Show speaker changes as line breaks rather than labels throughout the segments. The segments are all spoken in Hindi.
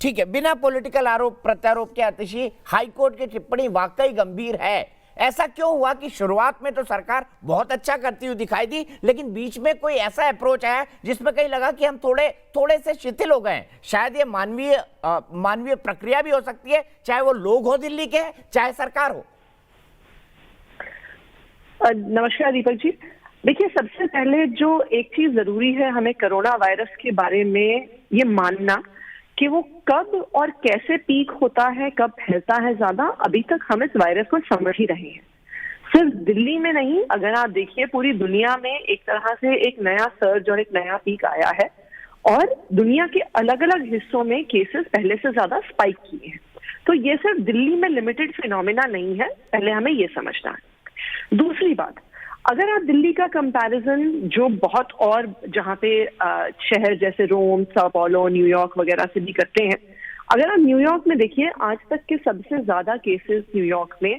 ठीक है, बिना पॉलिटिकल आरोप प्रत्यारोप के आतिशी, हाईकोर्ट की टिप्पणी वाकई गंभीर है। ऐसा क्यों हुआ कि शुरुआत में तो सरकार बहुत अच्छा करती हुई दिखाई दी, लेकिन बीच में कोई ऐसा अप्रोच आया जिसमें कहीं लगा कि हम थोड़े थोड़े से शिथिल हो गए। शायद ये मानवीय प्रक्रिया भी हो सकती है, चाहे वो लोग हो दिल्ली के, चाहे सरकार हो।
नमस्कार दीपक जी। देखिए, सबसे पहले जो एक चीज जरूरी है हमें कोरोना वायरस के बारे में ये मानना कि वो कब और कैसे पीक होता है, कब फैलता है ज्यादा, अभी तक हम इस वायरस को समझ ही रहे हैं। सिर्फ दिल्ली में नहीं, अगर आप देखिए पूरी दुनिया में एक तरह से एक नया सर्ज और एक नया पीक आया है और दुनिया के अलग अलग हिस्सों में केसेस पहले से ज्यादा स्पाइक किए हैं। तो ये सिर्फ दिल्ली में लिमिटेड फिनोमिना नहीं है, पहले हमें ये समझना है। दूसरी बात, अगर आप दिल्ली का कंपैरिजन जो बहुत और जहाँ पे शहर जैसे रोम, sao paulo, न्यूयॉर्क वगैरह से भी करते हैं, अगर आप न्यूयॉर्क में देखिए, आज तक के सबसे ज्यादा केसेस न्यूयॉर्क में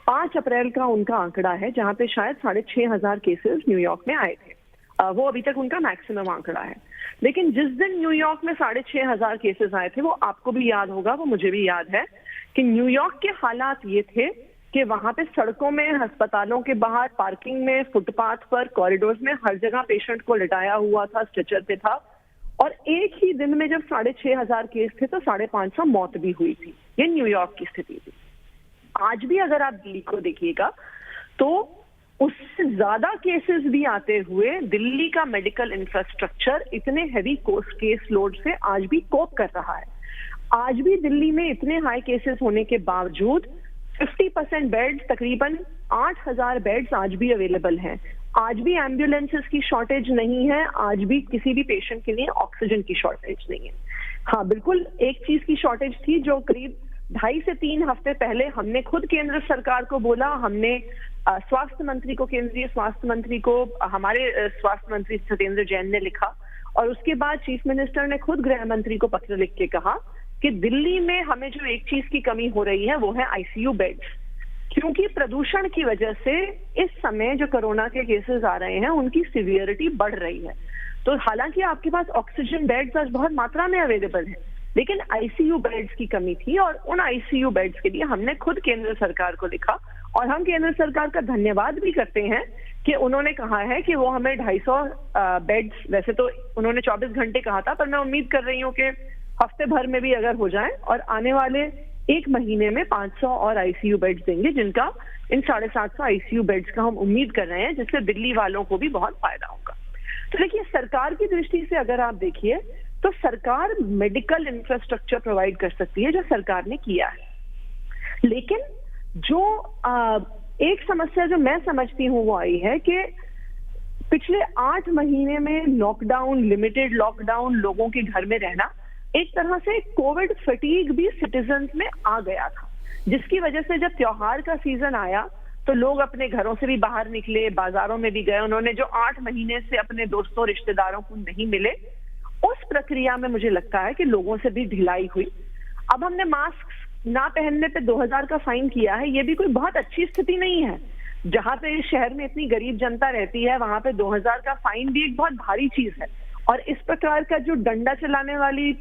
5 अप्रैल का उनका आंकड़ा है, जहाँ पे शायद 6,500 केसेस न्यूयॉर्क में आए थे। वो अभी तक उनका मैक्सिमम आंकड़ा है। लेकिन जिस दिन न्यूयॉर्क में 6,500 केसेस आए थे, वो आपको भी याद होगा, वो मुझे भी याद है कि न्यूयॉर्क के हालात ये थे कि वहां पे सड़कों में, अस्पतालों के बाहर, पार्किंग में, फुटपाथ पर, कॉरिडोर्स में हर जगह पेशेंट को लिटाया हुआ था, स्ट्रेचर पे था। और एक ही दिन में जब 6,500 केस थे तो 550 मौत भी हुई थी। ये न्यूयॉर्क की स्थिति थी। आज भी अगर आप दिल्ली को देखिएगा तो उससे ज्यादा केसेस भी आते हुए दिल्ली का मेडिकल इंफ्रास्ट्रक्चर इतने हैवी केस लोड से आज भी कोप कर रहा है। आज भी दिल्ली में इतने हाई केसेस होने के बावजूद 50% बेड्स, तकरीबन 8,000 बेड्स आज भी अवेलेबल हैं। आज भी एम्बुलेंसेस की शॉर्टेज नहीं है, आज भी किसी भी पेशेंट के लिए ऑक्सीजन की शॉर्टेज नहीं है। हाँ, बिल्कुल एक चीज की शॉर्टेज थी जो करीब 2.5 से 3 हफ्ते पहले हमने खुद केंद्र सरकार को बोला। हमने स्वास्थ्य मंत्री को, केंद्रीय स्वास्थ्य मंत्री को, हमारे स्वास्थ्य मंत्री सत्येंद्र जैन ने लिखा और उसके बाद चीफ मिनिस्टर ने खुद गृह मंत्री को पत्र लिख के कहा कि दिल्ली में हमें जो एक चीज की कमी हो रही है वो है आईसीयू बेड्स, क्योंकि प्रदूषण की वजह से इस समय जो कोरोना के केसेस आ रहे हैं उनकी सीवियरिटी बढ़ रही है। तो हालांकि आपके पास ऑक्सीजन बेड्स आज बहुत मात्रा में अवेलेबल है, लेकिन आईसीयू बेड्स की कमी थी और उन आईसीयू बेड्स के लिए हमने खुद केंद्र सरकार को लिखा और हम केंद्र सरकार का धन्यवाद भी करते हैं कि उन्होंने कहा है कि वो हमें 250 बेड्स, वैसे तो उन्होंने 24 घंटे कहा था, पर मैं उम्मीद कर रही हूँ कि हफ्ते भर में भी अगर हो जाए और आने वाले 1 महीने में 500 और आईसीयू बेड्स देंगे, जिनका इन 750 आईसीयू बेड्स का हम उम्मीद कर रहे हैं, जिससे दिल्ली वालों को भी बहुत फायदा होगा। तो देखिए, सरकार की दृष्टि से अगर आप देखिए तो सरकार मेडिकल इंफ्रास्ट्रक्चर प्रोवाइड कर सकती है, जो सरकार ने किया है। लेकिन जो एक समस्या जो मैं समझती हूँ वो आई है कि पिछले 8 महीने में लॉकडाउन, लिमिटेड लॉकडाउन, लोगों के घर में रहना, एक तरह से कोविड फटीग भी सिटीजन्स में आ गया था, जिसकी वजह से जब त्योहार का सीजन आया तो लोग अपने घरों से भी बाहर निकले, बाजारों में भी गए। उन्होंने जो 8 महीने से अपने दोस्तों, रिश्तेदारों को नहीं मिले, उस प्रक्रिया में मुझे लगता है कि लोगों से भी ढिलाई हुई। अब हमने मास्क ना पहनने पे 2,000 का फाइन किया है, ये भी कोई बहुत अच्छी स्थिति नहीं है। जहां पे शहर में इतनी गरीब जनता रहती है, वहां पे 2,000 का फाइन भी एक बहुत भारी चीज है। और इस प्रकार का जो डंडा चलाने वाली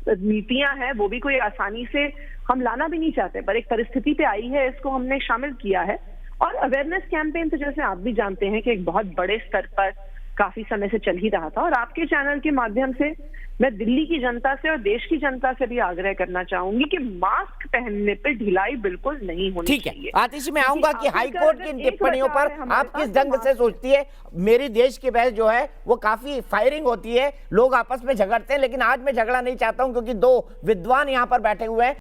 नीतियां हैं, वो भी कोई आसानी से हम लाना भी नहीं चाहते, पर एक परिस्थिति पे आई है, इसको हमने शामिल किया है। और अवेयरनेस कैंपेन तो जैसे आप भी जानते हैं कि एक बहुत बड़े स्तर पर काफी समय से चल ही रहा था। और आपके चैनल के माध्यम से मैं दिल्ली की जनता से और देश की जनता से भी आग्रह करना चाहूंगी कि मास्क पहनने पे ढिलाई बिल्कुल नहीं होनी चाहिए।
ठीक है आतिशी, मैं आऊंगा कि हाईकोर्ट की टिप्पणियों पर आप किस ढंग से सोचती है। मेरी देश की बहस जो है वो काफी फायरिंग होती है, लोग आपस में झगड़ते हैं, लेकिन आज मैं झगड़ा नहीं चाहता हूं क्योंकि 2 विद्वान यहाँ पर बैठे हुए हैं।